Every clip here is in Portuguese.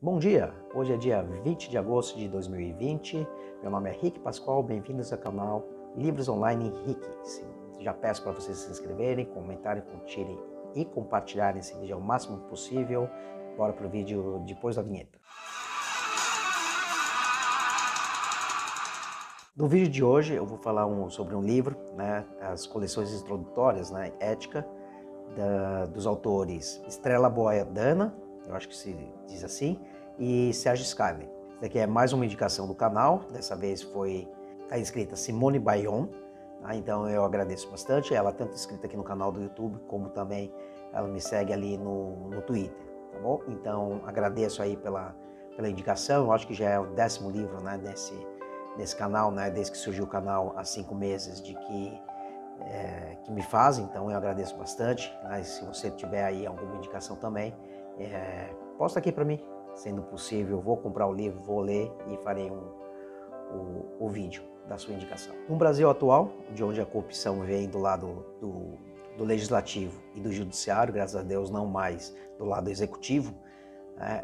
Bom dia! Hoje é dia 20 de agosto de 2020. Meu nome é Rick Pascoal, bem-vindos ao canal Livros Online Rick. Já peço para vocês se inscreverem, comentarem, curtirem e compartilharem esse vídeo ao máximo possível. Bora para o vídeo depois da vinheta. No vídeo de hoje eu vou falar sobre um livro, as coleções introdutórias, Ética, dos autores Estrela Boadana, eu acho que se diz assim, e Serge Scarlett. Isso aqui é mais uma indicação do canal, dessa vez está escrita Simone Bayon, tá? Então eu agradeço bastante, ela tanto escrita aqui no canal do YouTube, como também ela me segue ali no Twitter, tá bom? Então agradeço aí pela indicação, eu acho que já é o 10º livro, nesse canal, desde que surgiu o canal há 5 meses que me fazem, então eu agradeço bastante. Se você tiver aí alguma indicação também, posta aqui para mim, sendo possível, vou comprar o livro, vou ler e farei o vídeo da sua indicação. No Brasil atual, de onde a corrupção vem do lado do legislativo e do judiciário, graças a Deus não mais do lado executivo,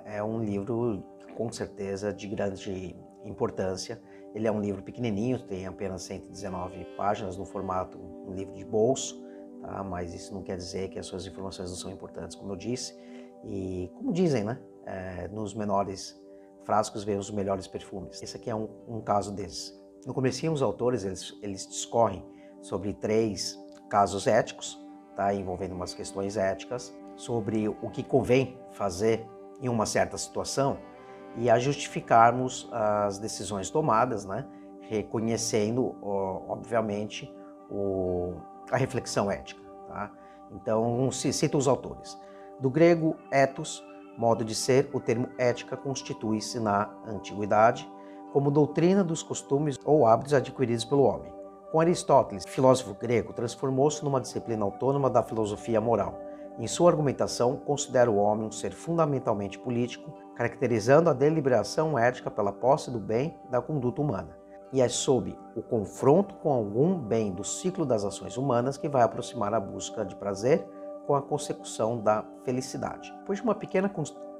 é um livro com certeza de grande importância. Ele é um livro pequenininho, tem apenas 119 páginas no formato um livro de bolso, tá? Mas isso não quer dizer que as suas informações não são importantes, como eu disse. E como dizem, nos menores frascos vêm os melhores perfumes. Esse aqui é um caso desses. No comecinho, os autores eles discorrem sobre 3 casos éticos, tá? Envolvendo umas questões éticas, sobre o que convém fazer em uma certa situação, e a justificarmos as decisões tomadas, reconhecendo, obviamente, a reflexão ética. Tá? Então, se cita os autores. Do grego ethos, modo de ser, o termo ética constitui-se na antiguidade como doutrina dos costumes ou hábitos adquiridos pelo homem. Com Aristóteles, filósofo grego, transformou-se numa disciplina autônoma da filosofia moral. Em sua argumentação, considera o homem um ser fundamentalmente político, caracterizando a deliberação ética pela posse do bem da conduta humana. E é sob o confronto com algum bem do ciclo das ações humanas que vai aproximar a busca de prazer com a consecução da felicidade. Depois de uma pequena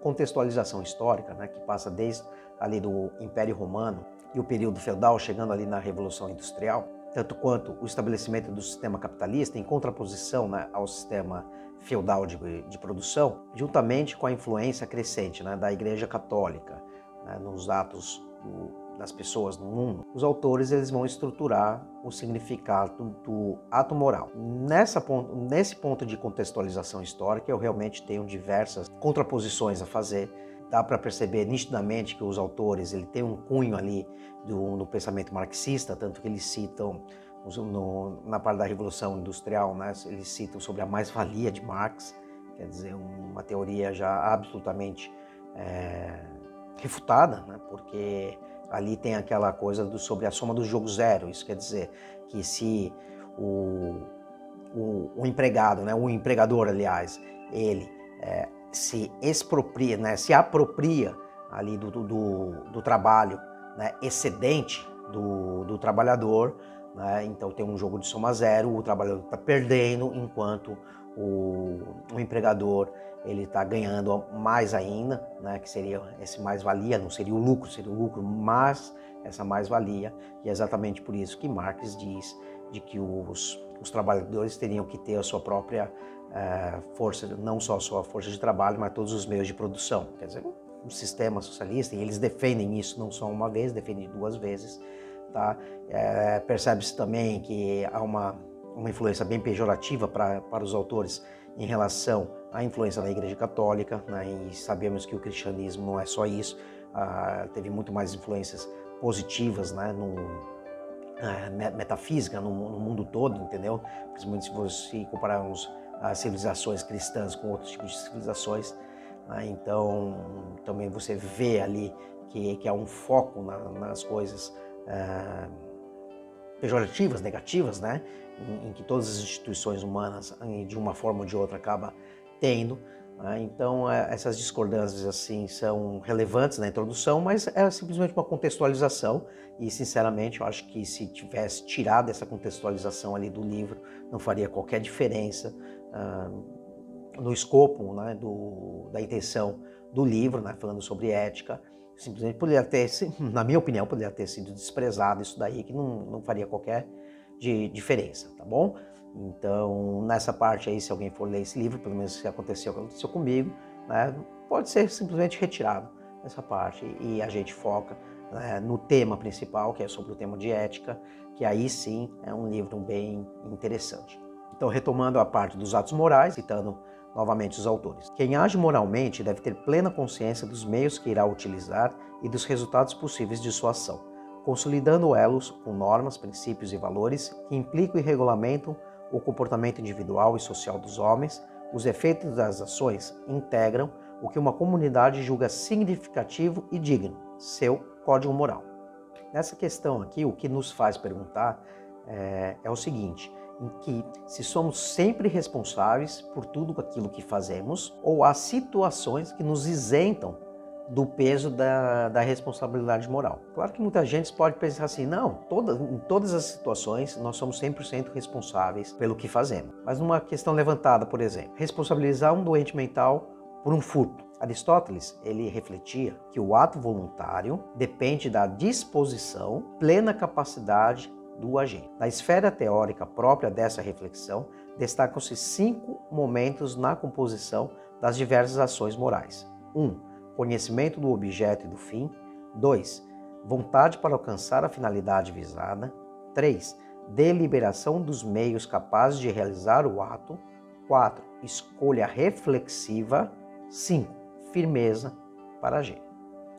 contextualização histórica, que passa desde ali do Império Romano e o período feudal, chegando ali na Revolução Industrial, tanto quanto o estabelecimento do sistema capitalista em contraposição ao sistema feudal de produção, juntamente com a influência crescente da Igreja Católica nos atos das pessoas no mundo, os autores eles vão estruturar o significado do ato moral. Nesse ponto de contextualização histórica, eu realmente tenho diversas contraposições a fazer. Dá para perceber nitidamente que os autores ele têm um cunho ali no pensamento marxista, tanto que eles citam na parte da Revolução Industrial, eles citam sobre a mais-valia de Marx, quer dizer, uma teoria já absolutamente refutada, porque ali tem aquela coisa sobre a soma do jogo zero. Isso quer dizer que se o empregado, o empregador, aliás, ele se expropria, se apropria ali do trabalho excedente do trabalhador, então tem um jogo de soma zero, o trabalhador está perdendo, enquanto o empregador ele está ganhando mais ainda, que seria esse mais-valia, não seria o lucro, seria o lucro, mas essa mais-valia, e é exatamente por isso que Marx diz de que os trabalhadores teriam que ter a sua própria força, não só a sua força de trabalho, mas todos os meios de produção. Quer dizer, um sistema socialista, e eles defendem isso não só uma vez, defendem 2 vezes. Tá? Percebe-se também que há uma influência bem pejorativa para os autores em relação à influência da Igreja Católica, e sabemos que o cristianismo não é só isso, teve muito mais influências positivas, metafísica no mundo todo, entendeu? Principalmente se você compararmos as civilizações cristãs com outros tipos de civilizações, então também você vê ali que há um foco nas coisas pejorativas, negativas, em que todas as instituições humanas, de uma forma ou de outra, acabam tendo. Então, essas discordâncias assim são relevantes na introdução, mas é simplesmente uma contextualização e, sinceramente, eu acho que se tivesse tirado essa contextualização ali do livro, não faria qualquer diferença no escopo da intenção do livro, né, falando sobre ética. Simplesmente poderia ter, na minha opinião, poderia ter sido desprezado isso daí, que não faria qualquer diferença, tá bom? Então, nessa parte aí, se alguém for ler esse livro, pelo menos se aconteceu o que aconteceu comigo, né, pode ser simplesmente retirado essa parte e a gente foca, né, no tema principal, que é sobre o tema de ética, que aí sim é um livro bem interessante. Então, retomando a parte dos atos morais, citando novamente os autores. Quem age moralmente deve ter plena consciência dos meios que irá utilizar e dos resultados possíveis de sua ação, consolidando elos com normas, princípios e valores que implicam e regulamentam o comportamento individual e social dos homens. Os efeitos das ações integram o que uma comunidade julga significativo e digno, seu código moral. Nessa questão aqui, o que nos faz perguntar é o seguinte: em que se somos sempre responsáveis por tudo aquilo que fazemos, ou há situações que nos isentam do peso da responsabilidade moral. Claro que muita gente pode pensar assim, não, em todas as situações nós somos 100% responsáveis pelo que fazemos. Mas numa questão levantada, por exemplo, responsabilizar um doente mental por um furto. Aristóteles, ele refletia que o ato voluntário depende da disposição, plena capacidade do agente. Na esfera teórica própria dessa reflexão, destacam-se 5 momentos na composição das diversas ações morais. 1. Conhecimento do objeto e do fim. 2. Vontade para alcançar a finalidade visada. 3. Deliberação dos meios capazes de realizar o ato. 4. Escolha reflexiva. 5. Firmeza para agir.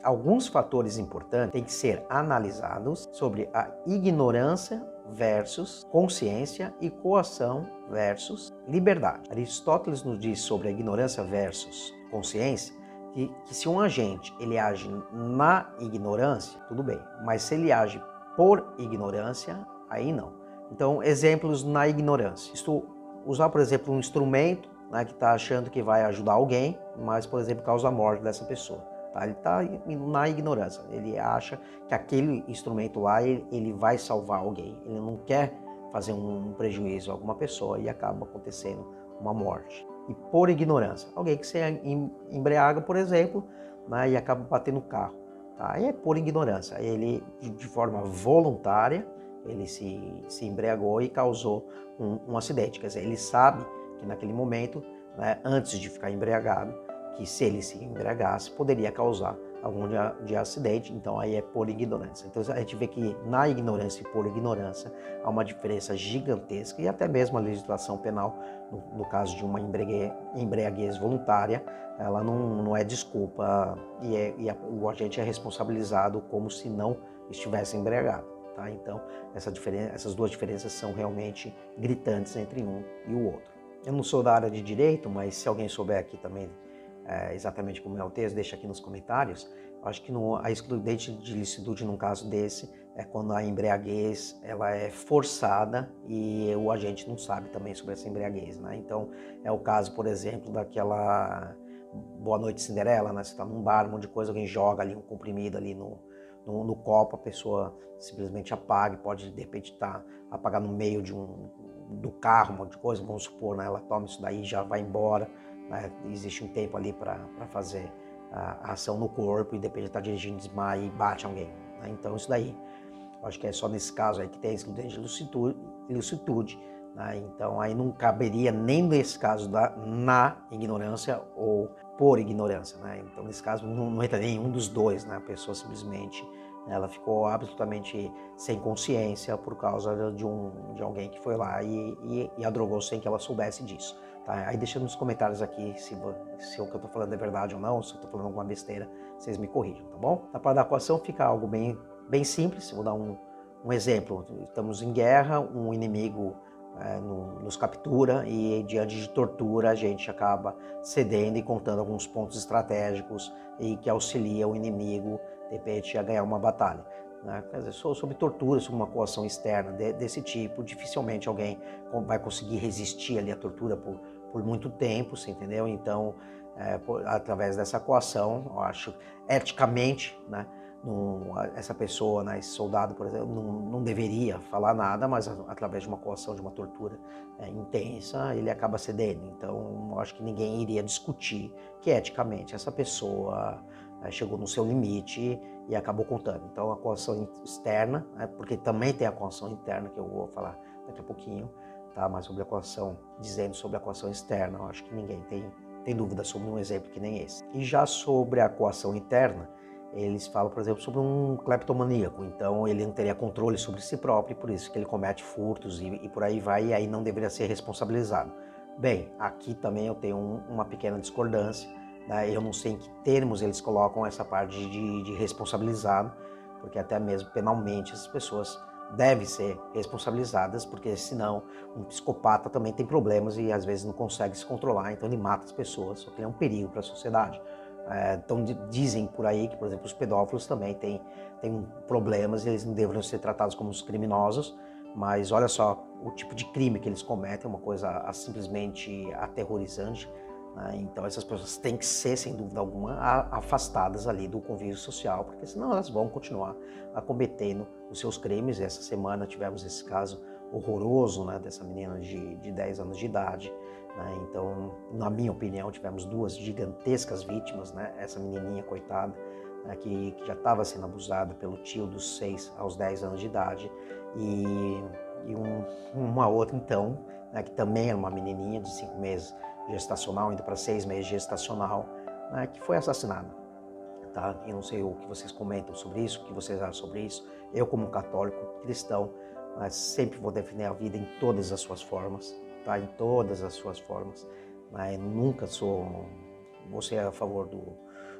Alguns fatores importantes têm que ser analisados sobre a ignorância versus consciência e coação versus liberdade. Aristóteles nos diz sobre a ignorância versus consciência que se um agente ele age na ignorância, tudo bem, mas se ele age por ignorância, aí não. Então, exemplos na ignorância. Estou usar, por exemplo, um instrumento, né, que está achando que vai ajudar alguém, mas, por exemplo, causa a morte dessa pessoa. Tá? Ele está na ignorância, ele acha que aquele instrumento lá ele vai salvar alguém, ele não quer fazer um prejuízo a alguma pessoa e acaba acontecendo uma morte. E por ignorância, alguém que se embriaga, por exemplo, né, e acaba batendo o carro, tá? E é por ignorância, ele de forma voluntária, ele se embriagou e causou um acidente, quer dizer, ele sabe que naquele momento, né, antes de ficar embriagado, que se ele se embriagasse, poderia causar algum de acidente, então aí é por ignorância. Então a gente vê que na ignorância e por ignorância há uma diferença gigantesca e até mesmo a legislação penal, no caso de uma embriaguez voluntária, ela não é desculpa e o agente é responsabilizado como se não estivesse embriagado. Tá? Então essas duas diferenças são realmente gritantes entre um e o outro. Eu não sou da área de direito, mas se alguém souber aqui também exatamente como é o texto, deixa aqui nos comentários. Eu acho que a excludente de licitude num caso desse é quando a embriaguez ela é forçada e o agente não sabe também sobre essa embriaguez, né? Então é o caso, por exemplo, daquela Boa Noite Cinderela, né? Você está num bar, um monte de coisa, alguém joga ali um comprimido ali no copo, a pessoa simplesmente apaga, pode de repente apagar no meio do carro, um monte de coisa, vamos supor, né? Ela toma isso daí e já vai embora. Existe um tempo ali para fazer a ação no corpo e de repente está dirigindo, desmaia e bate alguém. Né? Então isso daí, eu acho que é só nesse caso aí que tem a excludente de licitude. Né? Então aí não caberia nem nesse caso na ignorância ou por ignorância. Né? Então nesse caso não entra nenhum dos dois, né? A pessoa simplesmente ela ficou absolutamente sem consciência por causa de alguém que foi lá e a drogou sem que ela soubesse disso. Tá? Aí deixa nos comentários aqui se o que eu tô falando é verdade ou não, se eu tô falando alguma besteira, vocês me corrijam, tá bom? Na parte da coação fica algo bem simples, vou dar um exemplo. Estamos em guerra, um inimigo nos captura e diante de tortura a gente acaba cedendo e contando alguns pontos estratégicos e que auxilia o inimigo, de repente, a ganhar uma batalha. Né? Quer dizer, sobre tortura, sobre uma coação externa desse tipo, dificilmente alguém vai conseguir resistir ali à tortura por muito tempo, você entendeu? Então, através dessa coação, eu acho, eticamente, né, essa pessoa, né, esse soldado, por exemplo, não deveria falar nada, mas através de uma coação, de uma tortura intensa, ele acaba cedendo. Então, eu acho que ninguém iria discutir que eticamente essa pessoa chegou no seu limite e acabou contando. Então, a coação externa, né, porque também tem a coação interna, que eu vou falar daqui a pouquinho, tá? Mas sobre a coação, dizendo sobre a coação externa, eu acho que ninguém tem dúvida sobre um exemplo que nem esse. E já sobre a coação interna, eles falam, por exemplo, sobre um cleptomaníaco. Então, ele não teria controle sobre si próprio, e por isso que ele comete furtos e por aí vai, e aí não deveria ser responsabilizado. Bem, aqui também eu tenho uma pequena discordância, né? Eu não sei em que termos eles colocam essa parte de responsabilizado, porque até mesmo penalmente essas pessoas devem ser responsabilizadas, porque senão um psicopata também tem problemas e às vezes não consegue se controlar, então ele mata as pessoas, só que ele é um perigo para a sociedade. Então dizem por aí que, por exemplo, os pedófilos também têm problemas e eles não deveriam ser tratados como os criminosos, mas olha só o tipo de crime que eles cometem, uma coisa simplesmente aterrorizante, né? Então essas pessoas têm que ser, sem dúvida alguma, afastadas ali do convívio social, porque senão elas vão continuar cometendo os seus crimes. E essa semana tivemos esse caso horroroso, né, dessa menina de 10 anos de idade, né? Então, na minha opinião, tivemos duas gigantescas vítimas, né? Essa menininha, coitada, né, que já estava sendo abusada pelo tio dos 6 aos 10 anos de idade, e uma outra, então, né, que também era uma menininha de 5 meses gestacional, indo para 6 meses gestacional, né, que foi assassinada. Tá? Eu não sei o que vocês comentam sobre isso, o que vocês acham sobre isso. Eu, como católico cristão, sempre vou defender a vida em todas as suas formas, tá? Em todas as suas formas. Nunca vou ser a favor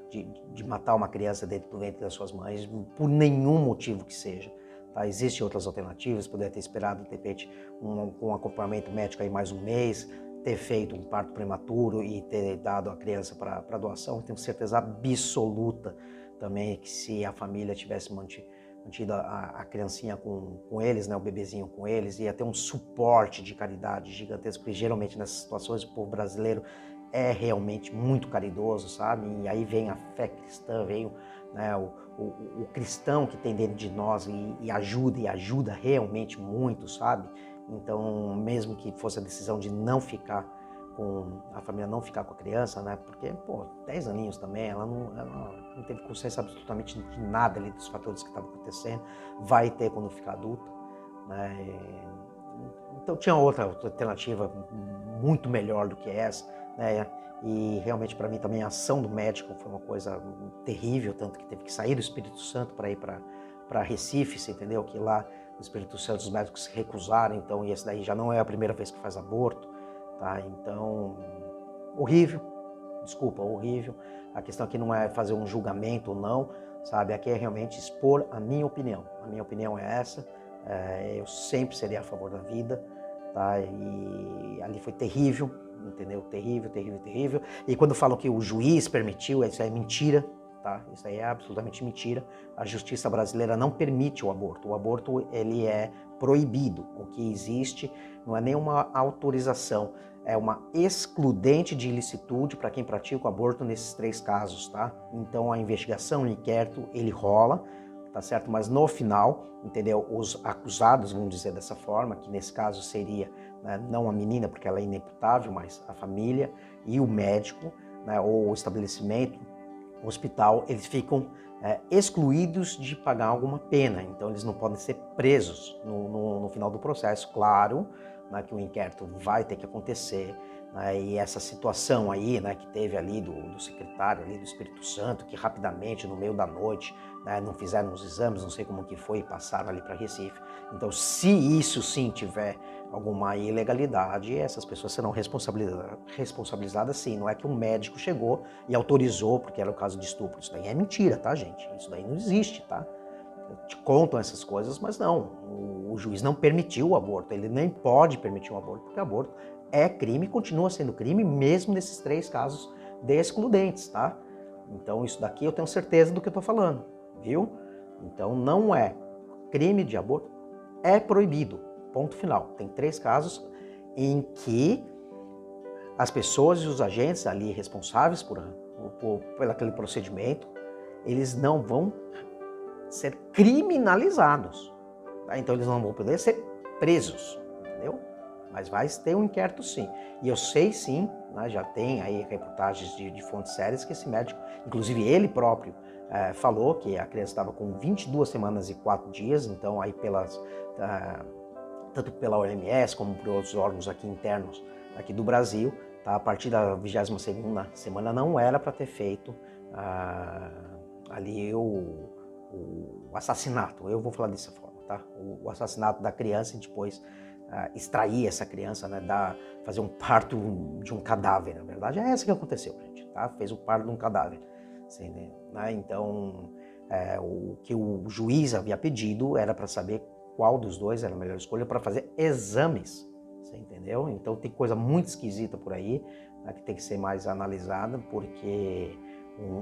de matar uma criança dentro do ventre das suas mães, por nenhum motivo que seja. Tá? Existem outras alternativas, poderia ter esperado, de repente, um acompanhamento médico aí mais um mês, ter feito um parto prematuro e ter dado a criança para doação. Tenho certeza absoluta também que se a família tivesse mantido a criancinha com eles, né, o bebezinho com eles, ia ter um suporte de caridade gigantesco, porque geralmente nessas situações o povo brasileiro é realmente muito caridoso, sabe? E aí vem a fé cristã, vem, né, o cristão que tem dentro de nós e ajuda realmente muito, sabe? Então, mesmo que fosse a decisão de não ficar a família não ficar com a criança, né? Porque, 10 aninhos também, ela não teve consciência absolutamente de nada ali dos fatores que estavam acontecendo, vai ter quando ficar adulta, né? Então tinha outra alternativa muito melhor do que essa, né? E realmente para mim também a ação do médico foi uma coisa terrível, tanto que teve que sair do Espírito Santo para ir para Recife, você entendeu? Que lá no Espírito Santo os médicos se recusaram, então, e esse daí já não é a primeira vez que faz aborto, tá? Então, horrível, desculpa, horrível. A questão aqui não é fazer um julgamento ou não, sabe? Aqui é realmente expor a minha opinião. A minha opinião é essa. Eu sempre seria a favor da vida, tá? E ali foi terrível, entendeu? Terrível, terrível, terrível. E quando falam que o juiz permitiu, isso é mentira, tá? Isso aí é absolutamente mentira. A justiça brasileira não permite o aborto. O aborto, ele é proibido. O que existe não é nenhuma autorização, é uma excludente de ilicitude para quem pratica o aborto nesses 3 casos, tá? Então a investigação, o inquérito, ele rola, tá certo? Mas no final, entendeu? Os acusados, vamos dizer dessa forma, que nesse caso seria, né, não a menina, porque ela é inimputável, mas a família e o médico, né, ou o estabelecimento, o hospital, eles ficam excluídos de pagar alguma pena. Então eles não podem ser presos no final do processo. Claro, né, que o inquérito vai ter que acontecer, né, e essa situação aí, né, que teve ali do secretário ali do Espírito Santo, que rapidamente, no meio da noite, né, não fizeram os exames, não sei como que foi, passaram ali para Recife. Então, se isso sim tiver alguma ilegalidade, essas pessoas serão responsabilizadas sim. Não é que um médico chegou e autorizou, porque era o caso de estupro. Isso daí é mentira, tá, gente? Isso daí não existe, tá? Te contam essas coisas, mas não. O juiz não permitiu o aborto, ele nem pode permitir o aborto, porque aborto é crime e continua sendo crime, mesmo nesses 3 casos de excludentes, tá? Então isso daqui eu tenho certeza do que eu tô falando, viu? Então não é crime de aborto, é proibido, ponto final. Tem 3 casos em que as pessoas e os agentes ali responsáveis por aquele procedimento, eles não vão ser criminalizados. Tá? Então eles não vão poder ser presos, entendeu? Mas vai ter um inquérito sim. E eu sei sim, né, já tem aí reportagens de fontes sérias que esse médico, inclusive ele próprio, falou que a criança estava com 22 semanas e 4 dias, então aí tanto pela OMS como por outros órgãos aqui internos aqui do Brasil, tá? A partir da 22ª semana não era para ter feito ali o assassinato, eu vou falar dessa forma, tá? O assassinato da criança e depois extrair essa criança, né, fazer um parto de um cadáver, na verdade é essa que aconteceu, gente, tá? Fez o parto de um cadáver, assim, né? Então, o que o juiz havia pedido era para saber qual dos dois era a melhor escolha para fazer exames, você entendeu? Então tem coisa muito esquisita por aí, né, que tem que ser mais analisada, porque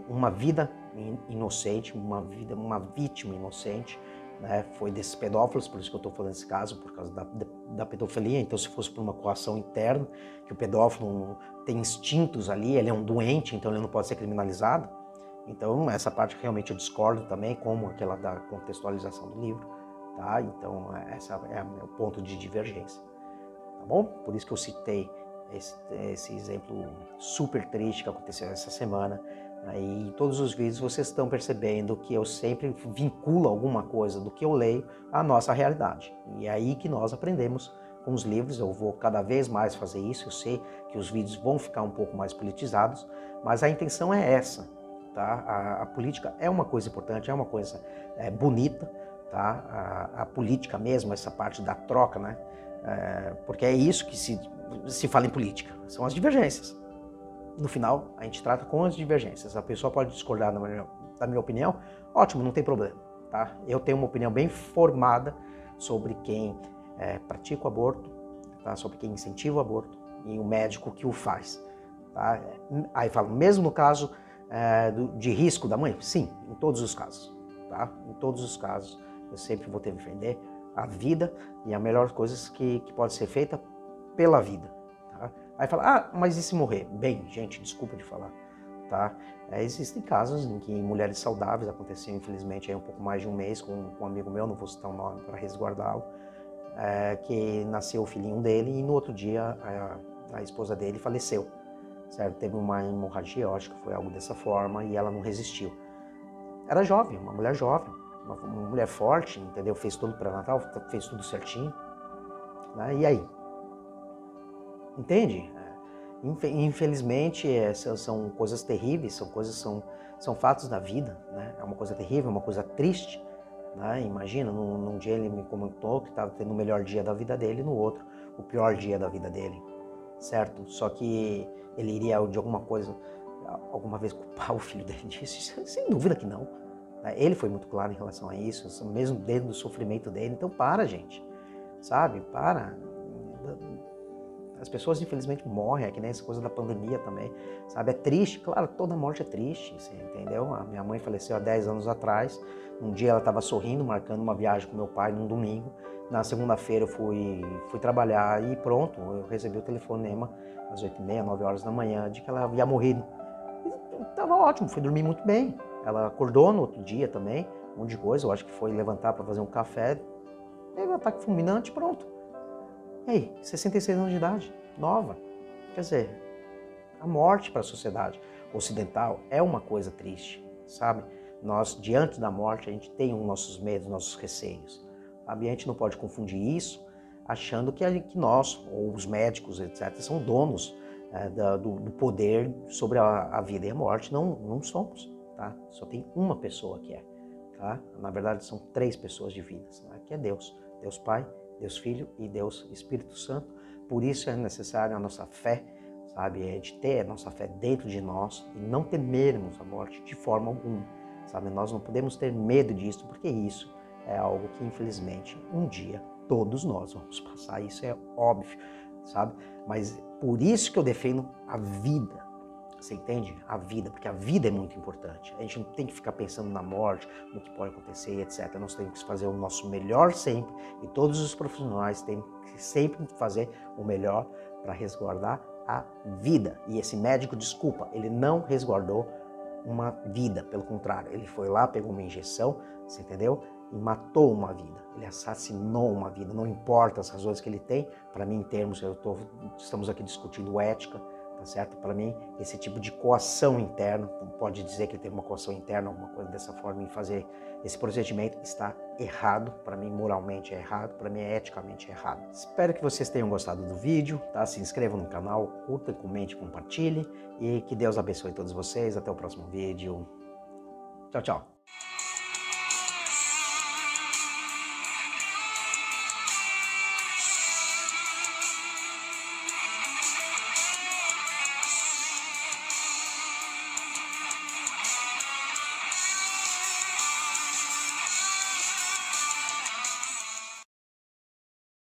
uma vida inocente, uma vítima inocente, né, foi desses pedófilos, por isso que eu estou falando desse caso, por causa da pedofilia. Então, se fosse por uma coação interna, que o pedófilo tem instintos ali, ele é um doente, então ele não pode ser criminalizado. Então, essa parte realmente eu discordo também, como aquela da contextualização do livro, tá? Então, esse é o ponto de divergência, tá bom? Por isso que eu citei esse exemplo super triste que aconteceu essa semana. E em todos os vídeos vocês estão percebendo que eu sempre vinculo alguma coisa do que eu leio à nossa realidade. E é aí que nós aprendemos com os livros. Eu vou cada vez mais fazer isso. Eu sei que os vídeos vão ficar um pouco mais politizados, mas a intenção é essa, tá? A política é uma coisa importante, é uma coisa bonita, tá? A política mesmo, essa parte da troca, né? Porque é isso que se fala em política, são as divergências. No final, a gente trata com as divergências. A pessoa pode discordar da minha opinião, ótimo, não tem problema, tá? Eu tenho uma opinião bem formada sobre quem pratica o aborto, tá? Sobre quem incentiva o aborto e o médico que o faz, tá? Aí falo, mesmo no caso de risco da mãe? Sim, em todos os casos, tá? Em todos os casos, eu sempre vou ter que defender a vida e a melhor coisa que pode ser feita pela vida. Aí fala, mas e se morrer? Bem, gente, desculpa de falar, tá? Existem casos em que mulheres saudáveis, aconteceu infelizmente aí um pouco mais de um mês com um amigo meu, não vou citar o nome para resguardá-lo, que nasceu o filhinho dele e no outro dia a esposa dele faleceu, certo? Teve uma hemorragia, eu acho que foi algo dessa forma, e ela não resistiu. Era jovem, uma mulher jovem, uma mulher forte, entendeu? Fez tudo pré-natal, fez tudo certinho, né? E aí? Entende? Infelizmente, são coisas terríveis, são fatos da vida, né? É uma coisa terrível, uma coisa triste, né? Imagina, num dia ele me comentou que estava tendo o melhor dia da vida dele, no outro, o pior dia da vida dele, certo? Só que ele iria, de alguma vez culpar o filho dele disso? Sem dúvida que não. Ele foi muito claro em relação a isso, mesmo dentro do sofrimento dele. Então para, gente, sabe? Para. As pessoas, infelizmente, morrem, é que nem essa coisa da pandemia também, sabe? É triste, claro, toda morte é triste, você entendeu? A minha mãe faleceu há 10 anos atrás, um dia ela estava sorrindo, marcando uma viagem com meu pai num domingo, na segunda-feira eu fui trabalhar e pronto, eu recebi o telefonema às 8h30, 9 horas da manhã, de que ela havia morrido. Estava ótimo, fui dormir muito bem. Ela acordou no outro dia também, um monte de coisa, eu acho que foi levantar para fazer um café, teve um ataque fulminante, pronto. E aí, 66 anos de idade, nova. Quer dizer, a morte para a sociedade ocidental é uma coisa triste, sabe? Nós, diante da morte, a gente tem os nossos medos, nossos receios, sabe? E a gente não pode confundir isso achando que nós, ou os médicos, etc., são donos do poder sobre a vida e a morte. Não somos, tá? Só tem uma pessoa que é, tá? Na verdade, são 3 pessoas divinas, né? Que é Deus. Deus Pai, Deus Filho e Deus Espírito Santo. Por isso é necessário a nossa fé, sabe? A gente ter a nossa fé dentro de nós e não temermos a morte de forma alguma, sabe? Nós não podemos ter medo disso, porque isso é algo que, infelizmente, um dia todos nós vamos passar. Isso é óbvio, sabe? Mas por isso que eu defendo a vida. Você entende? A vida, porque a vida é muito importante. A gente não tem que ficar pensando na morte, no que pode acontecer, etc. Nós temos que fazer o nosso melhor sempre, e todos os profissionais têm que sempre fazer o melhor para resguardar a vida. E esse médico, desculpa, ele não resguardou uma vida, pelo contrário, ele foi lá, pegou uma injeção, você entendeu? E matou uma vida, ele assassinou uma vida, não importa as razões que ele tem, para mim, em termos, estamos aqui discutindo ética, tá certo? Para mim, esse tipo de coação interna, pode dizer que ele teve uma coação interna, alguma coisa dessa forma, em fazer esse procedimento, está errado, para mim, moralmente é errado, para mim, é eticamente errado. Espero que vocês tenham gostado do vídeo, tá? Se inscrevam no canal, curta, comente, compartilhe, e que Deus abençoe todos vocês, até o próximo vídeo. Tchau, tchau.